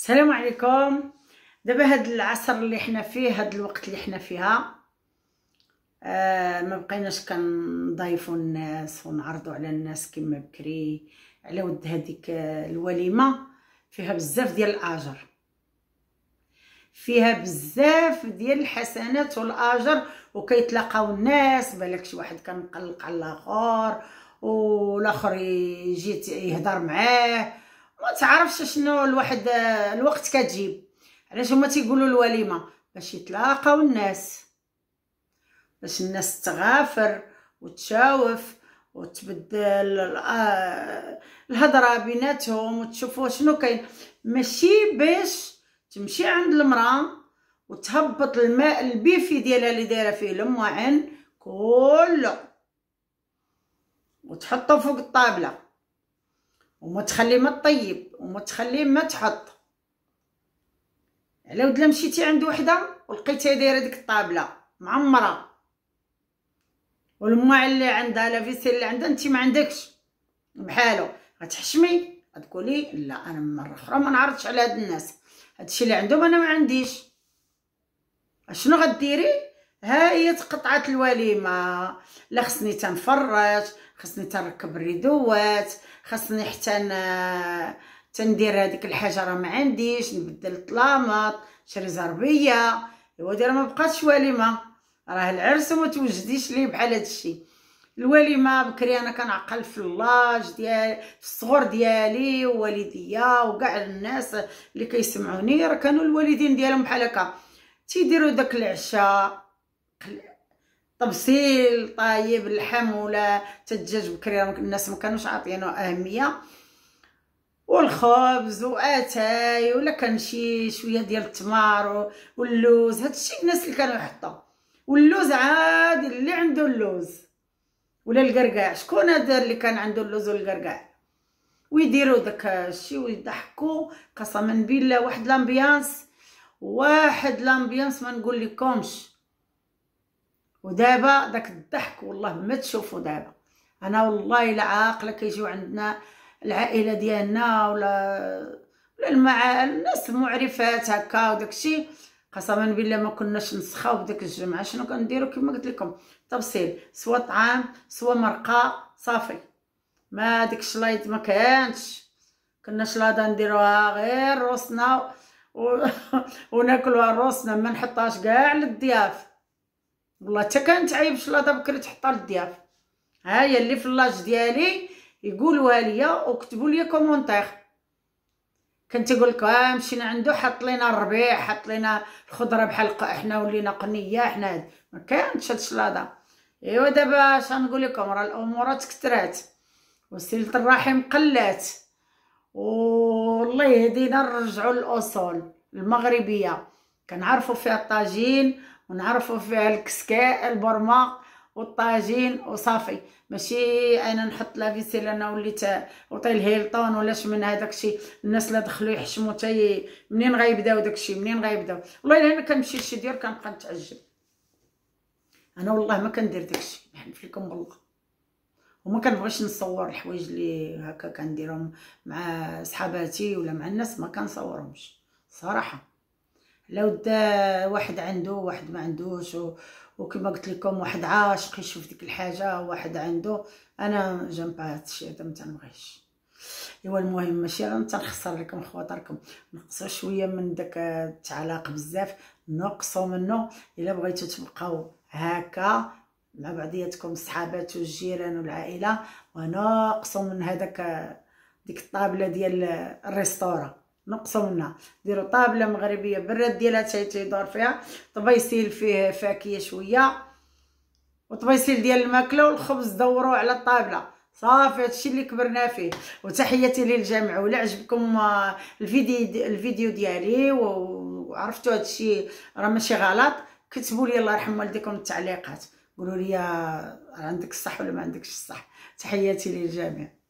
السلام عليكم. دابا هاد العصر اللي حنا فيه، هاد الوقت اللي حنا فيها، ما بقيناش كنضيفوا الناس ونعرضوا على الناس كما بكري. على ود هذيك الوليمه فيها بزاف ديال الاجر، فيها بزاف ديال الحسنات والاجر، وكيتلاقاو الناس. بالك شي واحد كان مقلق على الاخر والاخر يجي يهضر معاه، ما تعرفش شنو الواحد الوقت كتجيب. علاش هما تيقولوا الوليمه؟ باش يتلاقاو الناس، باش الناس تغافر وتشاوف وتبدل الهضره بيناتهم وتشوفوا شنو كاين. ماشي باش تمشي عند المراه وتهبط الماء البيفي ديالها اللي دايره فيه الماعن كله وتحطه فوق الطابله وما تخلي ما طيب وما تخلي ما تحط. على ود لا مشيتي عند وحده ولقيتها دايره ديك الطابله معمره والماء اللي عندها لا فيسيل اللي عندها انت ما عندكش بحالو، غتحشمي غتقولي لا انا مره اخرى ما نعرضش على هاد الناس، هادشي اللي عندهم انا ما عنديش. شنو غديري؟ ها هي تقطعت الوليمه، لا خصني تنفرج، خصني تنركب الريدوات، خصني حتى تندير هذيك الحاجه راه ما عنديش، نبدل الطلامط، شري زربيه. ايوا دابا ما بقاتش وليمه، راه العرس وما توجديش ليه بحال هادشي. الوليمه بكري انا كنعقل في اللاج ديال في الصغر ديالي ووالديا وكاع الناس اللي كيسمعوني، راه كانوا الوالدين ديالهم بحال هكا تيديروا داك العشاء طبسيل طايب اللحم ولا الدجاج. بكري الناس ما كانوش عاطينه اهميه، والخبز واتاي ولا كان شي شويه ديال التمر واللوز، هادشي الناس اللي كانوا يحطوا. واللوز عادي اللي عنده اللوز ولا القرقاع، شكون هذا اللي كان عنده اللوز والقرقاع؟ ويديروا داك الشيء ويضحكوا قسما بالله. واحد لامبيانس ما نقول لكمش. ودابا داك الضحك والله ما تشوفوا. دابا انا والله لا عاقله كيجيو عندنا العائله ديالنا ولا الناس معرفات هكا وداكشي، قسما بالله ما كناش نسخاو بداك الجمعه. شنو كنديروا؟ كما قلت لكم تبصيل، سوا طعام سوا مرقه صافي. ما ديك الشلايط ما كانش، كنا شلاضه نديروها غير روسنا وناكلوها روسنا، ما نحطهاش كاع للضياف. والله حتى كانت عيب شلاضه بكري تحطها للضياف. ها هي اللي في اللاج ديالي يقولوها ليا وكتبوا لي كومونتير. كنت نقول لكم مشينا عنده حط لينا الربيع، حط لينا الخضره بحال احنا ولينا قنيه حنا، ما كانتش هاد الشلاضه. ايوا دابا اش غنقول لكم، راه الامور تكثرات وسيله الرحم قلات، والله يهدينا نرجعوا للاصول المغربيه. كنعرفوا فيها الطاجين ونعرفوا فيها الكسكاء البرمه والطاجين وصافي. ماشي انا نحط لا فيسيل انا وليت وطيل هيلطون ولاش من هذاك الشيء. الناس اللي دخلوا يحشموا حتى منين غيبداو داك الشيء، منين غيبداو؟ والله الا انا كنمشي لشي ديار كنبقى نتعجب. انا والله ما كندير داك الشيء، نحلف لكم بالله. وما كنبغيش نصور الحوايج اللي هكا كنديرهم مع صحاباتي ولا مع الناس، ما كنصورهمش صراحه. لو دا واحد عنده واحد ما عندوش، وكما قلت لكم واحد عاشق يشوف ديك الحاجه واحد عنده، انا جنب هادشي هذا ما تنبغيش. ايوا المهم ماشي راه تنخسر لكم خواطركم، نقصوا شويه من داك التعلاق بزاف، نقصوا منه. الا بغيتو تبقاو هكا مع بعضياتكم الصحابات والجيران والعائله، ونقصوا من هذاك ديك الطابله ديال الريستورا، نقصوا منها. ديروا طابله مغربيه بالراد ديالها تيدور فيها طبيسيل فيه فاكهه شويه وطبيسيل ديال الماكله والخبز، دوروا على الطابله صافي. هادشي اللي كبرنا فيه. وتحياتي للجميع. ولا عجبكم الفيديو ديالي وعرفتوا هادشي راه ماشي غلط، كتبوا لي الله يرحم والديكم التعليقات، قولوا لي عندك الصح ولا ما عندكش الصح. تحياتي للجميع.